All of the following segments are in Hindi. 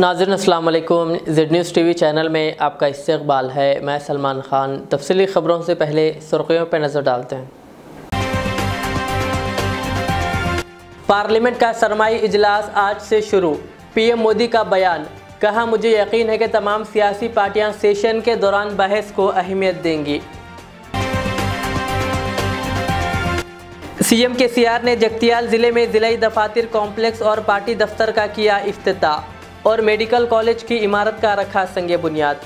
नाज़रीन अस्सलाम वालेकुम। ज़ेड न्यूज़ टीवी चैनल में आपका इस्तकबाल है। मैं सलमान ख़ान। तफसीली ख़बरों से पहले सुर्खियों पर नज़र डालते हैं। पार्लियामेंट का सरमाई इजलास आज से शुरू। पीएम मोदी का बयान, कहा मुझे यकीन है कि तमाम सियासी पार्टियां सेशन के दौरान बहस को अहमियत देंगी। सीएम केसीआर ने जगतियाल ज़िले में ज़िलाई दफातर कॉम्प्लेक्स और पार्टी दफ्तर का किया इफ्तिताह और मेडिकल कॉलेज की इमारत का रखा संगे बुनियाद।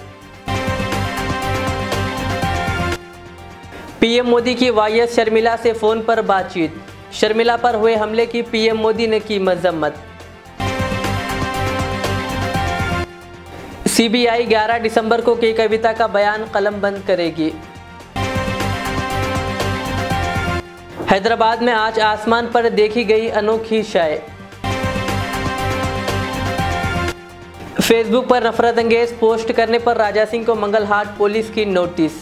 पीएम मोदी की वायस शर्मिला से फ़ोन पर बातचीत। शर्मिला पर हुए हमले की पीएम मोदी ने की मजम्मत। सीबीआई 11 दिसंबर को की कविता का बयान कलमबंद करेगी। हैदराबाद में आज आसमान पर देखी गई अनोखी शय। फेसबुक पर नफरत अंगेज पोस्ट करने पर राजा सिंह को मंगलहाट पुलिस की नोटिस।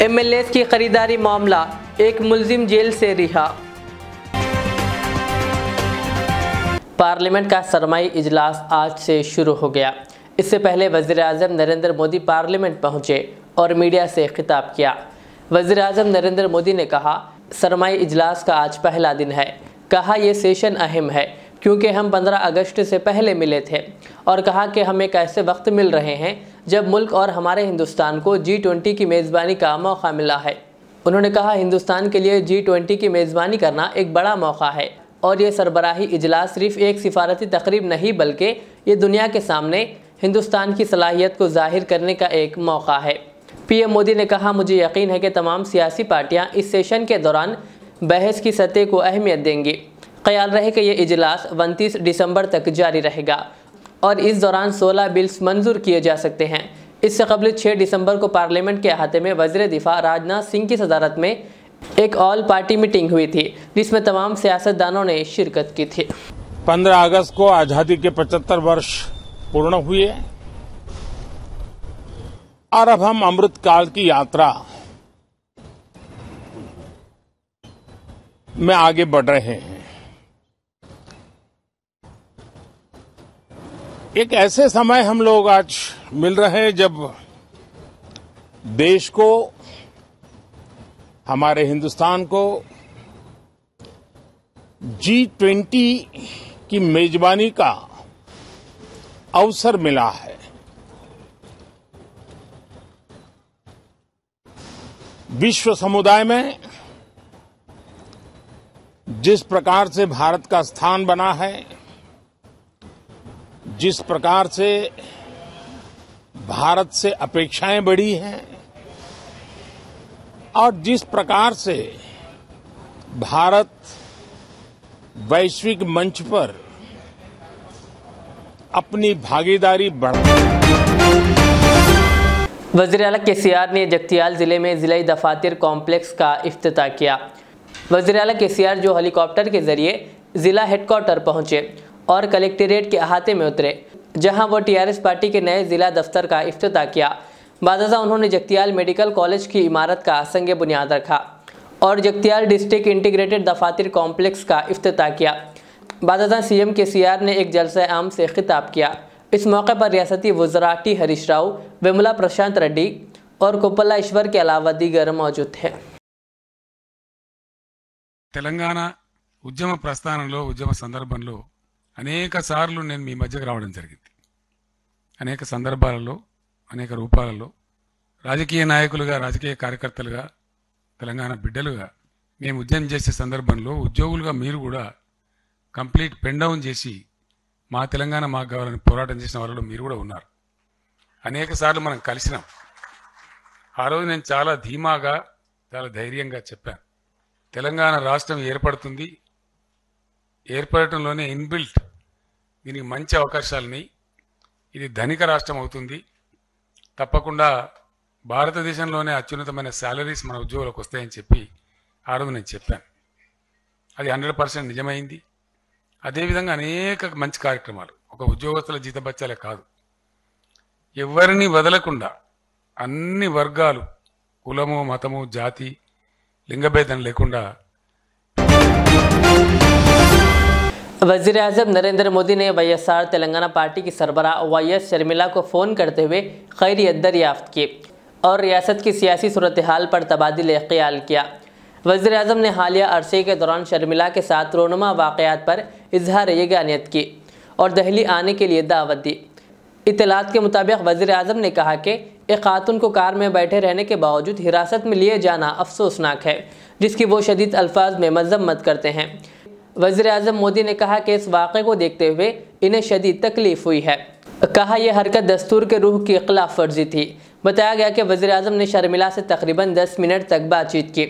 एमएलए की खरीदारी मामला, एक मुल्जिम जेल से रिहा। पार्लियामेंट का सरमाई इजलास आज से शुरू हो गया। इससे पहले वज़ीर-ए-आज़म नरेंद्र मोदी पार्लियामेंट पहुंचे और मीडिया से खिताब किया। वज़ीर-ए-आज़म नरेंद्र मोदी ने कहा, सरमाई इजलास का आज पहला दिन है। कहा यह सेशन अहम है क्योंकि हम 15 अगस्त से पहले मिले थे और कहा कि हम एक ऐसे वक्त मिल रहे हैं जब मुल्क और हमारे हिंदुस्तान को G20 की मेज़बानी का मौका मिला है। उन्होंने कहा हिंदुस्तान के लिए G20 की मेज़बानी करना एक बड़ा मौका है और ये सरबराही इजलास सिर्फ एक सिफारती तकरीब नहीं बल्कि ये दुनिया के सामने हिंदुस्तान की सलाहियत को जाहिर करने का एक मौका है। पीएम मोदी ने कहा मुझे यकीन है कि तमाम सियासी पार्टियाँ इस सेशन के दौरान बहस की सतह को अहमियत देंगी। ख्याल रहे कि यह इजलास 29 दिसंबर तक जारी रहेगा और इस दौरान 16 बिल्स मंजूर किए जा सकते हैं। इससे कबल 6 दिसंबर को पार्लियामेंट के अहाते में वज़ीर दिफा राजनाथ सिंह की सदारत में एक ऑल पार्टी मीटिंग हुई थी जिसमें तमाम सियासतदानों ने शिरकत की थी। 15 अगस्त को आजादी के 75 वर्ष पूर्ण हुए और अब हम अमृतकाल की यात्रा में आगे बढ़ रहे हैं। एक ऐसे समय हम लोग आज मिल रहे हैं जब देश को, हमारे हिंदुस्तान को G20 की मेजबानी का अवसर मिला है। विश्व समुदाय में जिस प्रकार से भारत का स्थान बना है, जिस प्रकार से भारत से अपेक्षाएं बढ़ी हैं और जिस प्रकार से भारत वैश्विक मंच पर अपनी भागीदारी बढ़ा। वज़ीर आला केसीआर ने जगतियाल ज़िले में ज़िलाई दफातर कॉम्प्लेक्स का इफ्तिताह किया। वज़ीर आला केसीआर जो हेलीकॉप्टर के जरिए ज़िला हेडक्वार्टर पहुंचे और कलेक्ट्रेट के अहाते में उतरे जहां वो टीआरएस पार्टी के नए ज़िला दफ्तर का इफ्तिताह किया। बादशाह उन्होंने जगतियाल मेडिकल कॉलेज की इमारत का संगे बुनियाद रखा और जगतियाल डिस्ट्रिक्ट इंटीग्रेटेड दफातर कॉम्प्लेक्स का इफ्तिताह किया। बादशाह सीएम केसीआर ने एक जलसा आम से खिताब किया। इस मौके पर रियासती वज़रा टी हरीश राव, वेमुला प्रशांत रेड्डी और कोपल्ला ईश्वर के अलावा दीगर मौजूद थे। తెలంగాణ ఉద్యమ ప్రస్థానంలో ఉద్యమ సందర్భంలో అనేక సార్లు నేను మీ మధ్యకు రావడం జరిగింది. అనేక సందర్భాలలో అనేక రూపాలలో రాజకీయ నాయకులుగా, రాజకీయ కార్యకర్తలుగా, తెలంగాణ బిడ్డలుగా మేము ఉద్యమం చేసే సందర్భంలో ఉద్యోగులుగా మీరు కూడా కంప్లీట్ పెన్ డౌన్ చేసి మా తెలంగాణ మాకు కావాలని పోరాటం చేసిన వాళ్ళలో మీరు కూడా ఉన్నారు. అనేక సార్లు మనం కలిసినాం. ఆ రోజు నేను చాలా ధీమాగా, చాలా ధైర్యంగా చెప్పాను, తెలంగాణ రాష్ట్రం ఏర్పడుతుంది, ఏర్పడటంలోనే ఇన్బిల్ట్ దీనికి మంచి అవకాశాలని, ఇది ధనిక రాష్ట్రం అవుతుంది, తప్పకుండా భారతదేశంలోనే అత్యున్నతమైన శాలరీస్ మన ఉద్యోగులకు వస్తాయని చెప్పి ఆ రోజు నేను చెప్పాను. అది 100% నిజమైంది. అదేవిధంగా అనేక మంచి కార్యక్రమాలు, ఒక ఉద్యోగస్తుల జీతభత్యాలే కాదు, ఎవరిని వదలకుండా అన్ని వర్గాలు, కులము, మతము, జాతి, లింగభేదం లేకుండా वज़ीर आज़म नरेंद्र मोदी ने वाईएसआर तेलंगाना पार्टी की सरबराह वाईएस शर्मिला को फ़ोन करते हुए खैरियत दरियाफ्त की और रियासत की सियासी सूरत हाल पर तबादिल ख्याल किया। वज़ीर आज़म ने हालिया अरसे के दौरान शर्मिला के साथ रोनुमा वाक़यात पर इजहार यगानियत की और दहली आने के लिए दावत दी। इत्तलात के मुताबिक वज़ीर आज़म ने कहा कि एक खातून को कार में बैठे रहने के बावजूद हिरासत में लिए जाना अफसोसनाक है, जिसकी वो शदीद अल्फाज में मजम्मत करते हैं। वज़ीर आज़म मोदी ने कहा कि इस वाक़े को देखते हुए इन्हें शदीद तकलीफ़ हुई है। कहा यह हरकत दस्तूर के रूह की खिलाफ वर्जी थी। बताया गया कि वज़ीर आज़म ने शर्मिला से तकरीबन 10 मिनट तक बातचीत की।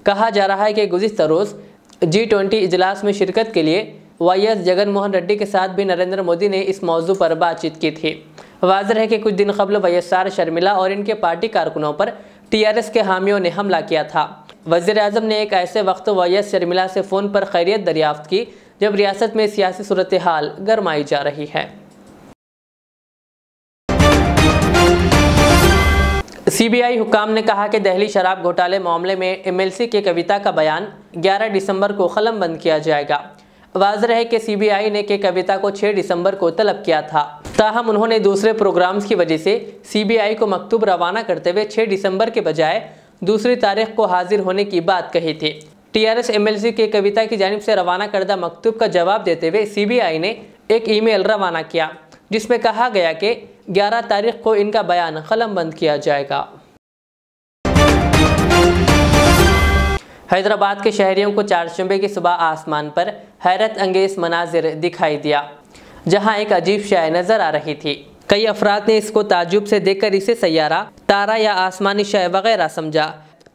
कहा जा रहा है कि गुज़िश्ता रोज़ G20 इजलास में शिरकत के लिए वाईएस जगन मोहन रेड्डी के साथ भी नरेंद्र मोदी ने इस मौजू पर बातचीत की थी। वाज़ेह है कि कुछ दिन कबल वाईएसआर शर्मिला और इनके पार्टी कारकुनों पर TRS के हामियों ने हमला किया था। वज़ीर आज़म ने एक ऐसे वक्त वाईएस शर्मिला से फ़ोन पर खैरियत दरियाफ्त की जब रियासत में सियासी सूरत हाल गरमाई जा रही है। CBI हुकाम ने कहा कि दहली शराब घोटाले मामले में MLC के कविता का बयान 11 दिसंबर को कलमबंद किया जाएगा। वाज़ेह है कि CBI ने कविता को 6 दिसंबर को तलब किया था, ताहम उन्होंने दूसरे प्रोग्राम्स की वजह से CBI को मकतूब रवाना करते हुए 6 दिसंबर के बजाय दूसरी तारीख को हाजिर होने की बात कही थी। TRS MLC के कविता की जानिब से रवाना करदा मकतूब का जवाब देते हुए CBI ने एक ईमेल रवाना किया जिसमें कहा गया कि 11 तारीख को इनका बयान कलमबंद किया जाएगा। हैदराबाद के शहरियों को चारशंबे की सुबह आसमान पर हैरत अंगेज मनाजिर दिखाई दिया, जहां एक अजीब शय नजर आ रही थी। कई अफराद ने इसको ताज्जुब से देखकर इसे सैयारा, तारा या आसमानी शय वगैरह समझा।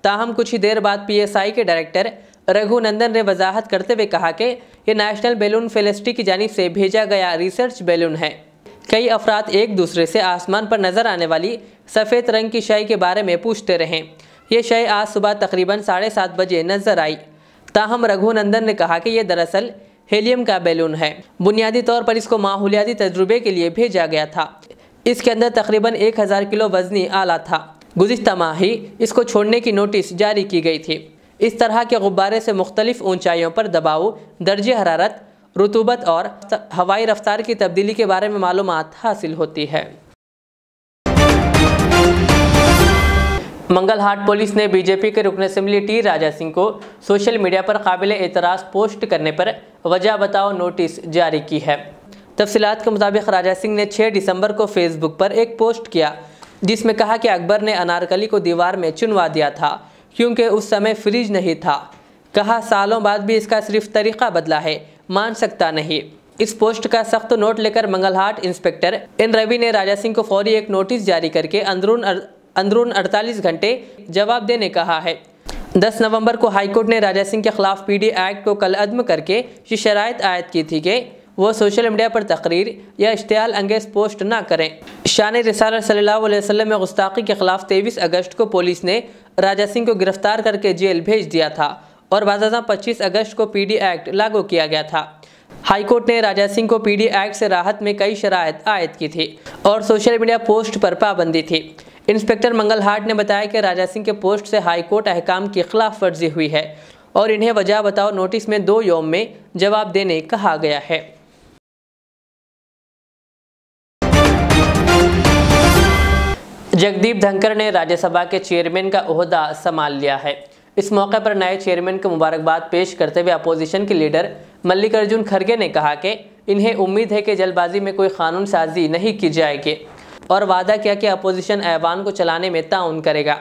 ताहम कुछ ही देर बाद PSI के डायरेक्टर रघुनंदन ने वजाहत करते हुए कहा कि यह नेशनल बैलून फेलिसिटी की जानिब से भेजा गया रिसर्च बैलून है। कई अफराद एक दूसरे से आसमान पर नजर आने वाली सफ़ेद रंग की शय के बारे में पूछते रहे। ये शय आज सुबह तकरीबन 7:30 बजे नजर आई। ताहम रघुनंदन ने कहा कि यह दरअसल हेलियम का बैलून है। बुनियादी तौर पर इसको माहौलियाती तजुर्बे के लिए भेजा गया था। इसके अंदर तकरीबन 1000 किलो वजनी आला था। गुज़िश्ता माह ही इसको छोड़ने की नोटिस जारी की गई थी। इस तरह के गुब्बारे से मुख्तलिफ ऊंचाइयों पर दबाव, दर्जे हरारत, रुतूबत और हवाई रफ्तार की तब्दीली के बारे में मालूमात हासिल होती है। मंगलहाट पुलिस ने बीजेपी के रुकन असेंबली T राजा सिंह को सोशल मीडिया पर काबिल एतराज़ पोस्ट करने पर वजह बताओ नोटिस जारी की है। तफसीलात के मुताबिक राजा सिंह ने 6 दिसंबर को फेसबुक पर एक पोस्ट किया जिसमें कहा कि अकबर ने अनारकली को दीवार में चुनवा दिया था क्योंकि उस समय फ्रिज नहीं था। कहा सालों बाद भी इसका सिर्फ तरीका बदला है, मान सकता नहीं। इस पोस्ट का सख्त नोट लेकर मंगलहाट इंस्पेक्टर N रवि ने राजा सिंह को फौरी एक नोटिस जारी करके अंदरून 48 घंटे जवाब देने कहा है। 10 नवंबर को हाईकोर्ट ने राजा सिंह के खिलाफ PD एक्ट को कलअदम करके ये शराइत आयद की थी कि वो सोशल मीडिया पर तकरीर या इश्तियाल अंगेज पोस्ट ना करें। शान रिसालत सल्लल्लाहु अलैहि वसल्लम में गुस्ताखी के खिलाफ 23 अगस्त को पुलिस ने राजा सिंह को गिरफ्तार करके जेल भेज दिया था और बाज़ाज़ा 25 अगस्त को PD एक्ट लागू किया गया था। हाईकोर्ट ने राजा सिंह को PD एक्ट से राहत में कई शराइत आयद की थी और सोशल मीडिया पोस्ट पर पाबंदी थी। इंस्पेक्टर मंगलहाट ने बताया कि राजा सिंह के पोस्ट से हाईकोर्ट अहकाम की खिलाफ वर्जी हुई है और इन्हें वजह बताओ नोटिस में 2 यौम में जवाब देने कहा गया है। जगदीप धनखड़ ने राज्यसभा के चेयरमैन का ओहदा संभाल लिया है। इस मौके पर नए चेयरमैन को मुबारकबाद पेश करते हुए अपोजिशन के लीडर मल्लिकार्जुन खड़गे ने कहा कि इन्हें उम्मीद है कि जल्दबाजी में कोई कानून साजी नहीं की जाएगी और वादा किया कि अपोजिशन ऐवान को चलाने में ताउन करेगा।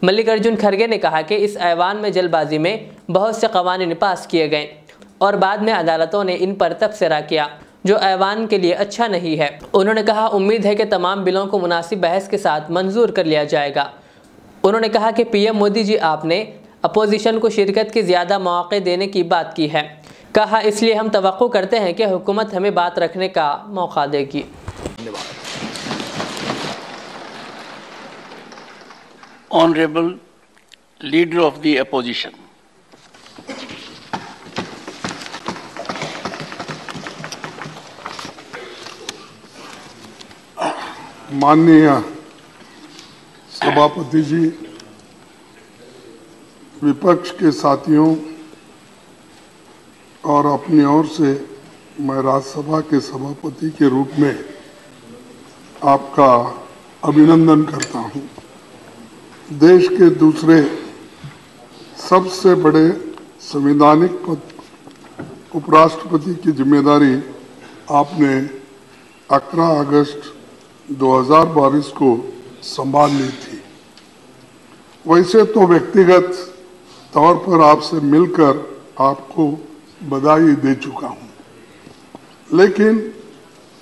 मल्लिकार्जुन खड़गे ने कहा कि इस ऐवान में जल्दबाजी में बहुत से कवानीन पास किए गए और बाद में अदालतों ने इन पर तबसरा किया जो ऐवान के लिए अच्छा नहीं है। उन्होंने कहा उम्मीद है कि तमाम बिलों को मुनासिब बहस के साथ मंजूर कर लिया जाएगा। उन्होंने कहा कि PM मोदी जी आपने अपोजिशन को शिरकत के ज़्यादा मौके देने की बात की है। कहा इसलिए हम तवक्को करते हैं कि हुकूमत हमें बात रखने का मौका देगी। Honorable Leader of the Opposition. माननीय सभापति जी, विपक्ष के साथियों और अपनी ओर से मैं राज्यसभा के सभापति के रूप में आपका अभिनंदन करता हूं। देश के दूसरे सबसे बड़े संवैधानिक पद उपराष्ट्रपति की जिम्मेदारी आपने 11 अगस्त 2022 को संभाल ली थी। वैसे तो व्यक्तिगत तौर पर आपसे मिलकर आपको बधाई दे चुका हूं, लेकिन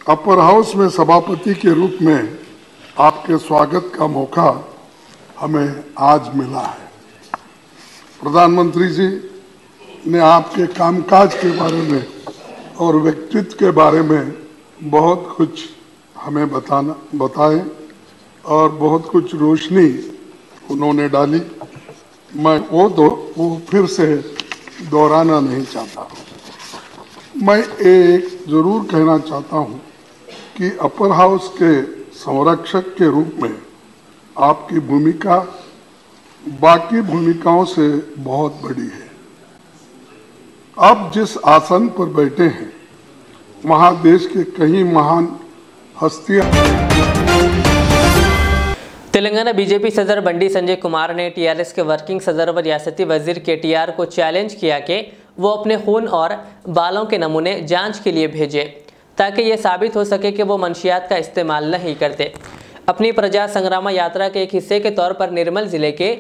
अपर हाउस में सभापति के रूप में आपके स्वागत का मौका हमें आज मिला है। प्रधानमंत्री जी ने आपके कामकाज के बारे में और व्यक्तित्व के बारे में बहुत कुछ हमें बताए और बहुत कुछ रोशनी उन्होंने डाली। मैं वो फिर से दोहराना नहीं चाहता। मैं एक जरूर कहना चाहता हूं कि अपर हाउस के संरक्षक के रूप में आपकी भूमिका बाकी भूमिकाओं से बहुत बड़ी है। आप जिस आसन पर बैठे हैं वहां देश के कई महान हस्तियां। तेलंगाना बीजेपी सदर बंडी संजय कुमार ने टीआरएस के वर्किंग सदर व रियासती वजीर केटीआर को चैलेंज किया कि वो अपने खून और बालों के नमूने जांच के लिए भेजें ताकि ये साबित हो सके कि वो मंशियात का इस्तेमाल नहीं करते। अपनी प्रजा संग्राम यात्रा के एक हिस्से के तौर पर निर्मल जिले के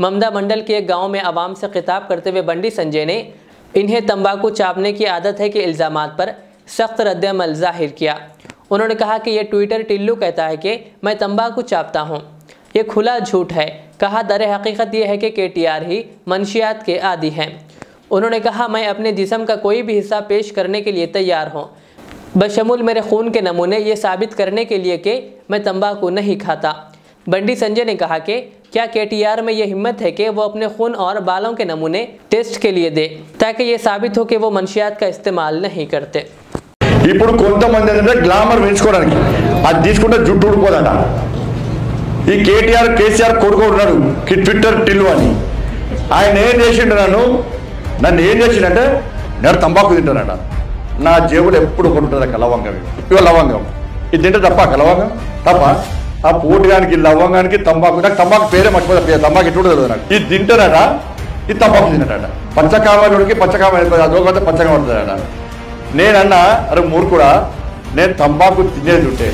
ममदा मंडल के एक गाँव में आवाम से खिताब करते हुए बंडी संजय ने इन्हें तंबाकू चापने की आदत है कि इल्ज़ामात पर सख्त रद्द-ए-अमल जाहिर किया। उन्होंने कहा कि ये ट्विटर टिल्लू कहता है कि मैं तंबाकू चापता हूँ, ये खुला झूठ है। कहा दर हकीकत ये है कि केटीआर ही मंशियात के आदी हैं। उन्होंने कहा मैं अपने जिस्म का कोई भी हिस्सा पेश करने के लिए तैयार हूँ, बशमूल मेरे खून के नमूने ये साबित करने के लिए कि मैं तंबाकू नहीं खाता। बंडी संजय ने कहा कि क्या केटीआर में ये हिम्मत है कि वो अपने खून और बालों के नमूने टेस्ट के लिए दे ताकि ये साबित हो कि वो मंशियात का इस्तेमाल नहीं करते। ఇప్పుడు కొంతమంది అంటే గ్లామర్ పెంచుకోవడానికి అది తీసుకుంటే జుట్టు ఊడిపోదట। ఈ కేసీఆర్ కొడుకు ఉన్నాడు ట్విట్టర్ టిల్లు అని, ఆయన ఏం చేసిండు నన్ను ఏం చేసిండంటే నేను తంబాకు తింటానట। నా జేబులో ఎప్పుడు కొనుంటుంది లవంగం, ఇవ లవంగం ఇది తింటే తప్ప లవంగం తప్ప ఆ పోటీగానికి లవంగానికి తంబాకు, నాకు తంబాకు పేరే మర్చిపోతా, తంబాకు ఎప్పుడు తెలియదు నాకు। ఇది తింటానట, ఇది తంబాకు తింటాడట। పచ్చకామడికి పచ్చకామ అదొక పచ్చగా ఉంటుందట। నేనన్నా అరే మూర్ఖుడా, నేను తంబాకు తినేది ఉంటే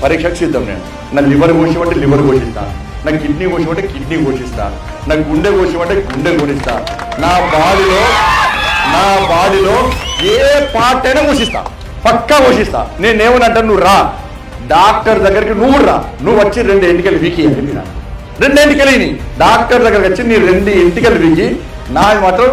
పరీక్షకు సిద్ధం। నేను నా లివర్ కోసమంటే లివర్ కోసిస్తా, నా కిడ్నీ కోసమంటే కిడ్నీ కోసిస్తా, నా గుండె కోసమంటే గుండె కోసిస్తా, నా బాడీలో ఏ పార్ట్ అయినా కోసిస్తా, పక్కా కోసిస్తా। నేనేమనంటా నువ్వు రా డాక్టర్ దగ్గరికి, నువ్వు రా, నువ్వు వచ్చి 2 ఎంటికలు వీకి 2 ఎంటికలు డాక్టర్ దగ్గరికి వచ్చి నీ 2 ఎంటికలు వీకి నా మాత్రం।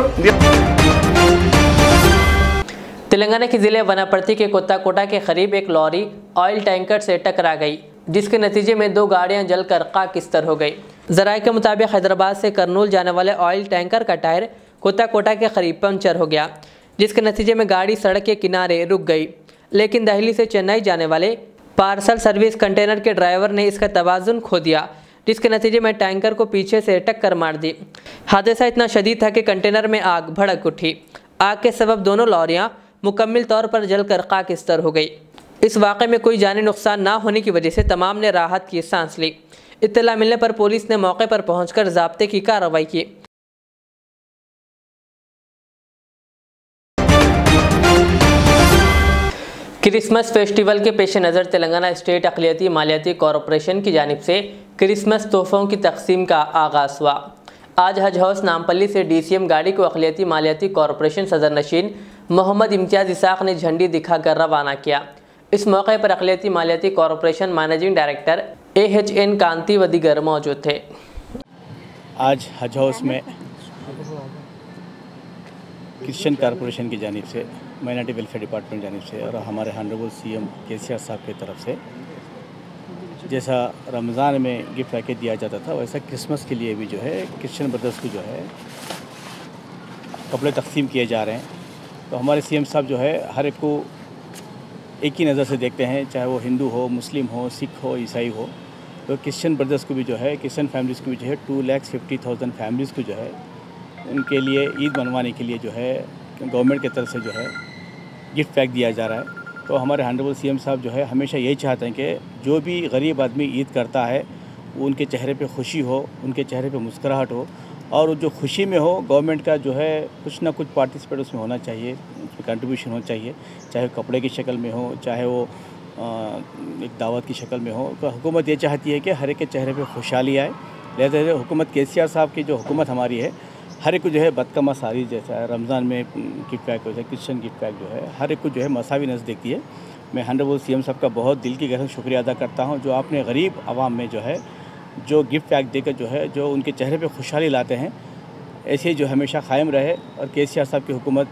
तेलंगाना के जिले वनाप्रति के कोत्ताकोटा के करीब एक लॉरी ऑयल टैंकर से टकरा गई, जिसके नतीजे में 2 गाड़ियां जलकर खाकिस्तर हो गई। जराये के मुताबिक हैदराबाद से करनूल जाने वाले ऑयल टैंकर का टायर कोत्ताकोटा के करीब पंचर हो गया, जिसके नतीजे में गाड़ी सड़क के किनारे रुक गई। लेकिन दिल्ली से चेन्नई जाने वाले पार्सल सर्विस कंटेनर के ड्राइवर ने इसका तवाज़ुन खो दिया, जिसके नतीजे में टैंकर को पीछे से टक्कर मार दी। हादसा इतना शदीद था कि कंटेनर में आग भड़क उठी। आग के सबब दोनों लॉरियां मुकम्मल तौर पर जलकर खाकिस्तर हो गई। इस वाक़े में कोई जानी नुकसान ना होने की वजह से तमाम ने राहत की सांस ली। इत्तला मिलने पर पुलिस ने मौके पर पहुंचकर ज़ाब्ते की कार्रवाई की। क्रिसमस फेस्टिवल के पेश नज़र तेलंगाना स्टेट अक़लियती मालियाती कॉरपोरेशन की जानिब से क्रिसमस तोहफ़ों की तकसीम का आगाज़ हुआ। आज हज हाउस नामपल्ली से डीसीएम गाड़ी को अक़लियती मालियाती कॉरपोरेशन सदर नशीन मोहम्मद इम्तियाज़ इसाक ने झंडी दिखाकर रवाना किया। इस मौके पर अक़लियती मालियाती कॉरपोरेशन मैनेजिंग डायरेक्टर AHN कांति व दीगर मौजूद थे। आज हज हाउस में क्रिश्चियन कॉरपोरेशन की जानिब से, माइनॉरिटी वेलफेयर डिपार्टमेंट जानिब से और हमारे हॉनरेबल CM केसीआर साहब की तरफ से जैसा रमज़ान में गिफ्ट पैकेज दिया जाता था, वैसा क्रिसमस के लिए भी जो है क्रिश्चियन ब्रदर्स को जो है कपड़े तकसीम किए जा रहे हैं। तो हमारे CM साहब जो है हर एक को एक ही नज़र से देखते हैं, चाहे वो हिंदू हो, मुस्लिम हो, सिख हो, ईसाई हो। तो क्रिश्चियन ब्रदर्स को भी जो है, क्रिश्चियन फैमिलीज़ को भी जो है 2,50,000 फैमिलीज़ को जो है उनके लिए ईद मनवाने के लिए जो है गवर्नमेंट की तरफ से जो है गिफ्ट पैक दिया जा रहा है। तो हमारे ऑनरेबल सीएम साहब जो है हमेशा यही चाहते हैं कि जो भी गरीब आदमी ईद करता है वो उनके चेहरे पे खुशी हो, उनके चेहरे पे मुस्कुराहट हो, और जो खुशी में हो गवर्नमेंट का जो है कुछ ना कुछ पार्टिसिपेट उसमें होना चाहिए, उसमें कंट्रीब्यूशन होना चाहिए, चाहे कपड़े की शक्ल में हो, चाहे वो एक दावत की शक्ल में हो। तो हुकूमत ये चाहती है कि हर एक के चेहरे पे खुशहाली आए। लिहाजा हुकूमत केसीआर साहब की जो हुकूमत हमारी है, हर एक को जो है बदका मसारी जैसा रमज़ान में गिफ्ट पैक हो जाए, क्रिश्चन गिफ्ट पैक जो है हर एक को जो है मसावी नज़र देखती है। मैं ऑनरेबल सीएम साहब का बहुत दिल की गहरा शुक्रिया अदा करता हूँ जो आपने गरीब आवाम में जो है जो गिफ्ट पैक देकर जो है जो उनके चेहरे पे खुशहाली लाते हैं, ऐसे ही जो हमेशा कायम रहे और केसीआर साहब की हुकूमत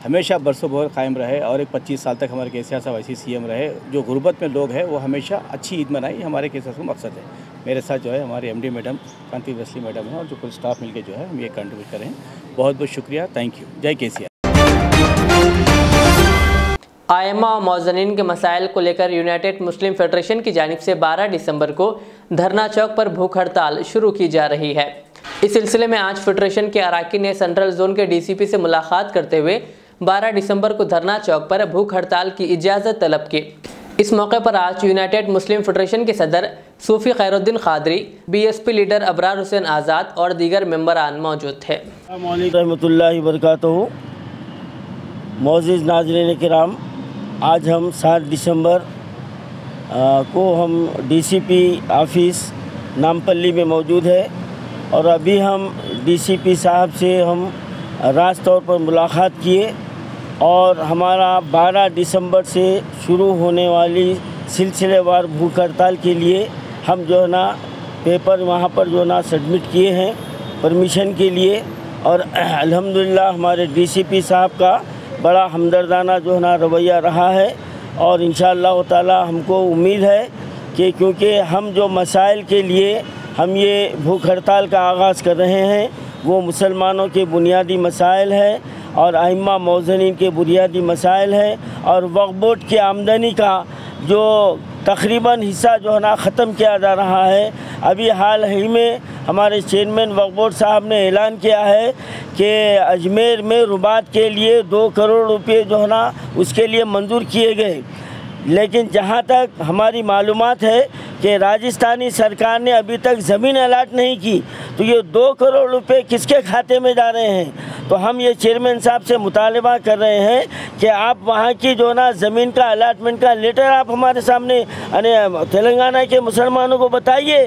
हमेशा बरसों भर कायम रहे और एक 25 साल तक हमारे केसीआर साहब ऐसी सीएम रहे। जो गुर्बत में लोग हैं वो हमेशा अच्छी ईद मनाई, हमारे केसीआर का मकसद है। मेरे साथ जो है हमारे एमडी मैडम कांति रसली मैडम हैं और जो कुल स्टाफ मिलकर जो है हम ये कंट्रीब्यूट करें। बहुत बहुत शुक्रिया, थैंक यू, जय केसीआर। आयमा और मौजनीन के मसाइल को लेकर यूनाइटेड मुस्लिम फेडरेशन की जानिब से 12 दिसंबर को धरना चौक पर भूख हड़ताल शुरू की जा रही है। इस सिलसिले में आज फेडरेशन के अरकान ने सेंट्रल जोन के डीसीपी से मुलाकात करते हुए 12 दिसंबर को धरना चौक पर भूख हड़ताल की इजाज़त तलब की। इस मौके पर आज यूनाइटेड मुस्लिम फेडरेशन के सदर सूफी खैरुद्दीन खादरी, बीएसपी लीडर अबरार हुसैन आज़ाद और दीगर मेंबरान मौजूद थे। रहमतुल्लाहि व बरकातहू। मोअज़्ज़िज़ नाज़रीन किराम, आज हम 7 दिसंबर को हम डीसीपी ऑफिस नामपल्ली में मौजूद है और अभी हम डीसीपी साहब से हम राज तौर पर मुलाकात किए और हमारा 12 दिसंबर से शुरू होने वाली सिलसिलेवार भूख हड़ताल के लिए हम जो है ना पेपर वहाँ पर जो ना सबमिट किए हैं परमिशन के लिए। और अल्हम्दुलिल्लाह हमारे डीसीपी साहब का बड़ा हमदर्दाना जो है ना रवैया रहा है और इंशाअल्लाह ताला हमको उम्मीद है कि क्योंकि हम जो मसाइल के लिए हम ये भूख हड़ताल का आगाज़ कर रहे हैं वो मुसलमानों के बुनियादी मसाइल है और अइम्मा मौज़नीन के बुनियादी मसाइल है और वक्फ बोर्ड की आमदनी का जो तकरीबन हिस्सा जो है ना ख़त्म किया जा रहा है। अभी हाल ही में हमारे चेयरमैन वक्फ बोर्ड साहब ने ऐलान किया है कि अजमेर में रुबात के लिए 2 करोड़ रुपए जो है ना उसके लिए मंजूर किए गए, लेकिन जहाँ तक हमारी मालूमात है कि राजस्थानी सरकार ने अभी तक ज़मीन अलाट नहीं की, तो ये 2 करोड़ रुपए किसके खाते में जा रहे हैं। तो हम ये चेयरमैन साहब से मुतालबा कर रहे हैं कि आप वहाँ की जो ना ज़मीन का अलाटमेंट का लेटर आप हमारे सामने तेलंगाना के मुसलमानों को बताइए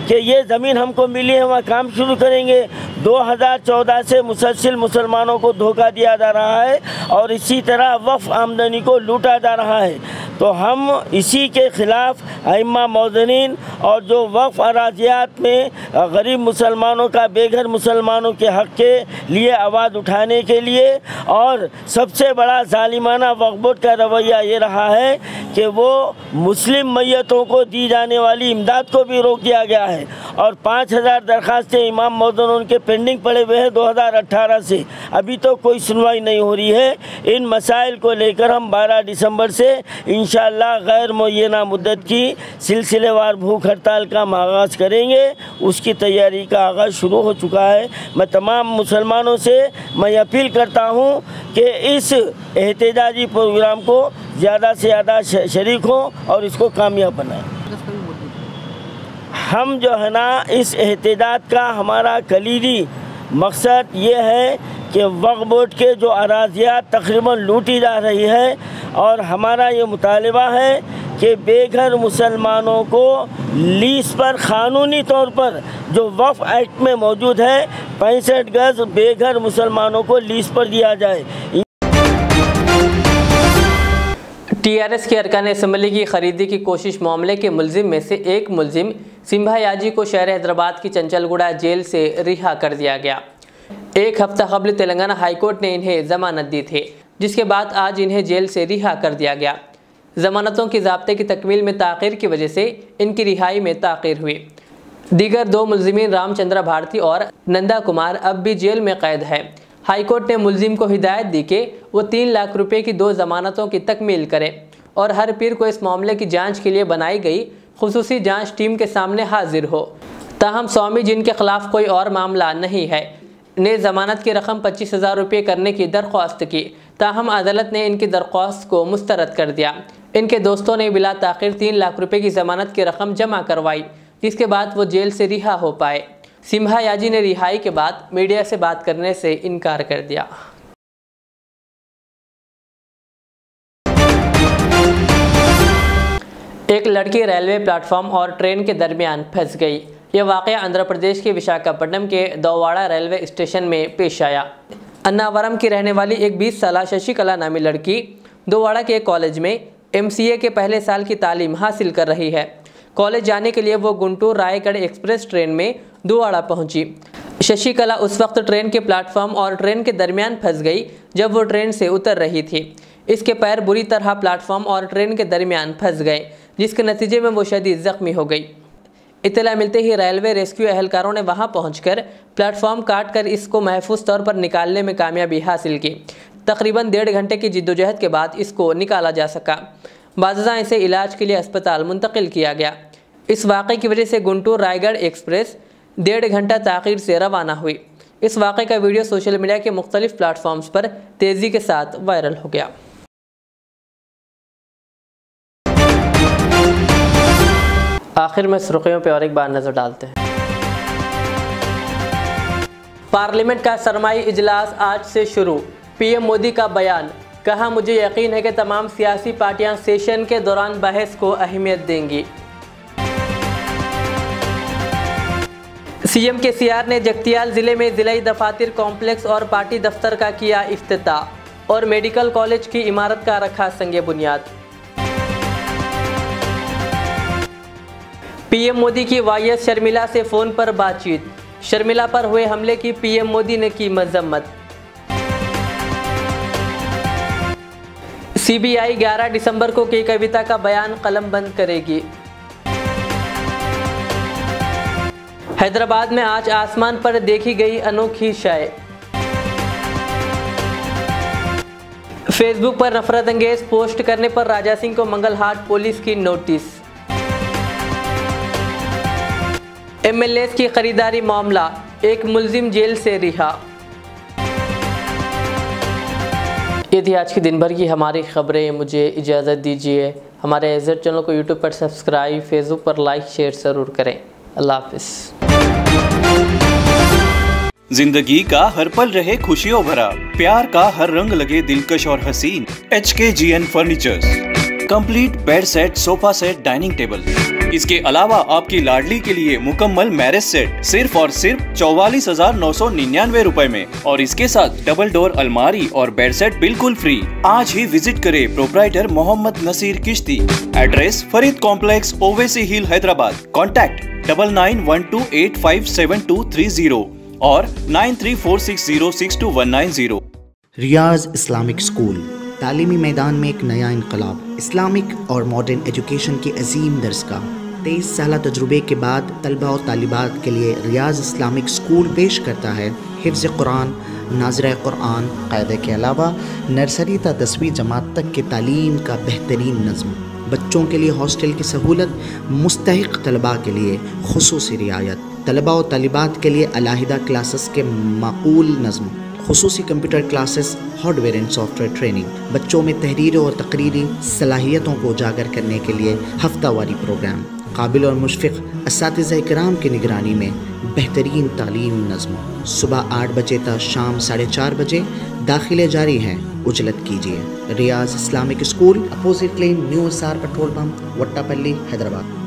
कि ये ज़मीन हमको मिली है, वहाँ काम शुरू करेंगे। 2014 से मुसलसिल मुसलमानों को धोखा दिया जा रहा है और इसी तरह वक्फ आमदनी को लूटा जा रहा है। तो हम इसी के ख़िलाफ़ अइम्मा मौज़नीन और जो वक्फ अराज़ियात में गरीब मुसलमानों का बेघर मुसलमानों के हक़ के लिए आवाज़ उठाने के लिए, और सबसे बड़ा ज़ालिमाना वक्फ बोर्ड का रवैया ये रहा है कि वो मुस्लिम मैयतों को दी जाने वाली इमदाद को भी रोक दिया गया है और 5000 दरखास्तें इमाम मौज़ून के पेंडिंग पड़े हुए हैं 2018 से, अभी तो कोई सुनवाई नहीं हो रही है। इन मसाइल को लेकर हम 12 दिसंबर से इंशाअल्लाह गैर मुअय्यना मुद्दत की सिलसिलेवार भूख हड़ताल का आगाज़ करेंगे। उसकी तैयारी का आगाज़ शुरू हो चुका है। मैं तमाम मुसलमानों से मैं अपील करता हूँ कि इस एहतजाजी प्रोग्राम को ज़्यादा से ज़्यादा शरीक हों और इसको कामयाब बनाएं। हम जो है ना इस एहतजाज का हमारा कलीदी मकसद ये है कि वक्फ बोर्ड के जो अराज़ियात तकरीबन लूटी जा रही है और हमारा ये मुतालिबा है कि बेघर मुसलमानों को लीज पर क़ानूनी तौर पर जो वक्फ एक्ट में मौजूद है 65 गज़ बेघर मुसलमानों को लीज पर दिया जाए। टीआरएस के अरकान असम्बली की खरीदी की कोशिश मामले के मुलजिम में से एक मुलजिम सिम्भा याजी को शहर हैदराबाद की चंचलगुड़ा जेल से रिहा कर दिया गया। एक हफ्ता कबल तेलंगाना हाईकोर्ट ने इन्हें जमानत दी थी, जिसके बाद आज इन्हें जेल से रिहा कर दिया गया। जमानतों की ज़ाब्ते की तकमील में ताख़ीर की वजह से इनकी रिहाई में ताख़ीर हुई। दीगर 2 मुलजिमीन रामचंद्र भारती और नंदा कुमार अब भी जेल में कैद है। हाईकोर्ट ने मुलजिम को हिदायत दी कि वो 3 लाख रुपए की 2 जमानतों की तकमील करे और हर पीर को इस मामले की जांच के लिए बनाई गई खुसूसी जांच टीम के सामने हाजिर हो। ताहम स्वामी, जिनके खिलाफ कोई और मामला नहीं है, ने जमानत की रकम 25,000 रुपये करने की दरख्वास्त की, ताहम अदालत ने इनकी दरख्वास्त को मुस्तरद कर दिया। इनके दोस्तों ने बिला ताखिर 3 लाख रुपए की जमानत की रकम जमा करवाई, जिसके बाद वो जेल से रिहा हो पाए। सिम्हा याजी ने रिहाई के बाद मीडिया से बात करने से इनकार कर दिया। एक लड़की रेलवे प्लेटफॉर्म और ट्रेन के दरमियान फंस गई। यह वाक़या आंध्र प्रदेश के विशाखापट्टनम के दोवाड़ा रेलवे स्टेशन में पेश आया। अन्नावरम की रहने वाली एक 20 साला शशिकला नामी लड़की दोवाड़ा के कॉलेज में MCA के पहले साल की तालीम हासिल कर रही है। कॉलेज जाने के लिए वो गुंटूर रायगढ़ एक्सप्रेस ट्रेन में दोवाड़ा पहुंची। शशिकला उस वक्त ट्रेन के प्लेटफॉर्म और ट्रेन के दरमियान फंस गई जब वो ट्रेन से उतर रही थी। इसके पैर बुरी तरह प्लेटफॉर्म और ट्रेन के दरमियान फंस गए, जिसके नतीजे में वो शदीद ज़ख्मी हो गई। इत्तला मिलते ही रेलवे रेस्क्यू एहलकारों ने वहां पहुंचकर प्लेटफॉर्म काट कर इसको महफूज तौर पर निकालने में कामयाबी हासिल की। तकरीबन 1.5 घंटे की जिद्दोजहद के बाद इसको निकाला जा सका। बाज़ इसे इलाज के लिए अस्पताल मुंतकिल किया गया। इस वाक़े की वजह से गुंटूर रायगढ़ एक्सप्रेस 1.5 घंटा ताख़ीर से रवाना हुई। इस वाक़े का वीडियो सोशल मीडिया के मुख्तलिफ प्लेटफॉर्म्स पर तेज़ी के साथ वायरल हो गया। आखिर में सुर्खियों पर और एक बार नज़र डालते हैं। पार्लियामेंट का सरमाई इजलास आज से शुरू। PM मोदी का बयान, कहा मुझे यकीन है कि तमाम सियासी पार्टियां सेशन के दौरान बहस को अहमियत देंगी। CM KCR ने जगतियाल ज़िले में ज़िलाई दफातर कॉम्प्लेक्स और पार्टी दफ्तर का किया इफ्तिताह और मेडिकल कॉलेज की इमारत का रखा संगे बुनियाद। PM मोदी की YS शर्मिला से फ़ोन पर बातचीत। शर्मिला पर हुए हमले की PM मोदी ने की मजम्मत। CBI 11 दिसंबर को की कविता का बयान कलम बंद करेगी। हैदराबाद में आज आसमान पर देखी गई अनोखी शय। फेसबुक पर नफरत अंगेज पोस्ट करने पर राजा सिंह को मंगलहाट पुलिस की नोटिस। MLAs की खरीदारी मामला, एक मुलजिम जेल से रिहा। ये थी आज की दिन भर की हमारी खबरें। मुझे इजाज़त दीजिए। हमारे एजेड चैनल को यूट्यूब पर सब्सक्राइब, फेसबुक पर लाइक शेयर ज़रूर करें। अल्लाह हाफिज़। जिंदगी का हर पल रहे खुशियों भरा, प्यार का हर रंग लगे दिलकश और हसीन। HKGN furnitures, complete bed set, sofa set, dining table. इसके अलावा आपकी लाडली के लिए मुकम्मल मैरिज सेट सिर्फ और सिर्फ 44,999 रुपए में, और इसके साथ डबल डोर अलमारी और बेड सेट बिल्कुल फ्री। आज ही विजिट करें प्रोप्राइटर मोहम्मद नसीर किश्ती। एड्रेस फरीद कॉम्प्लेक्स, ओवैसी हिल, हैदराबाद। कॉन्टैक्ट 9912857230 और 9346062190। रियाज इस्लामिक स्कूल, तालीमी मैदान में एक नया इनकलाब। इस्लामिक और मॉडर्न एजुकेशन की अजीम दरसगाह। 23 साल तजुर्बे के बाद तलबा और तालिबात के लिए रियाज इस्लामिक स्कूल पेश करता है हिफ्ज़ कुरान, नाज़िरा कुरान, क़ायदे के अलावा नर्सरी ता 10वीं जमात तक की तालीम का बेहतरीन नज़्म। बच्चों के लिए हॉस्टल की सहूलत, मुस्तहिक़ तलबा के लिए खुसूसी रियायत, तलबा और तालिबात के लिए अलहदा क्लासेस के माकूल नज़्म, खुसूसी computer classes, hardware and software training. बच्चों में तहरीरी और तकरीरी सलाहियतों को उजागर करने के लिए हफ्तावारी प्रोग्राम। काबिल और मुशफ़िक़ असातिज़ा इकराम की निगरानी में बेहतरीन तालीम नज़्म। सुबह 8 बजे तक शाम 4:30 बजे दाखिले जारी हैं। उजलत कीजिए। Riyaz Islamic school, opposite lane, new SR petrol pump, Vattepally, Hyderabad.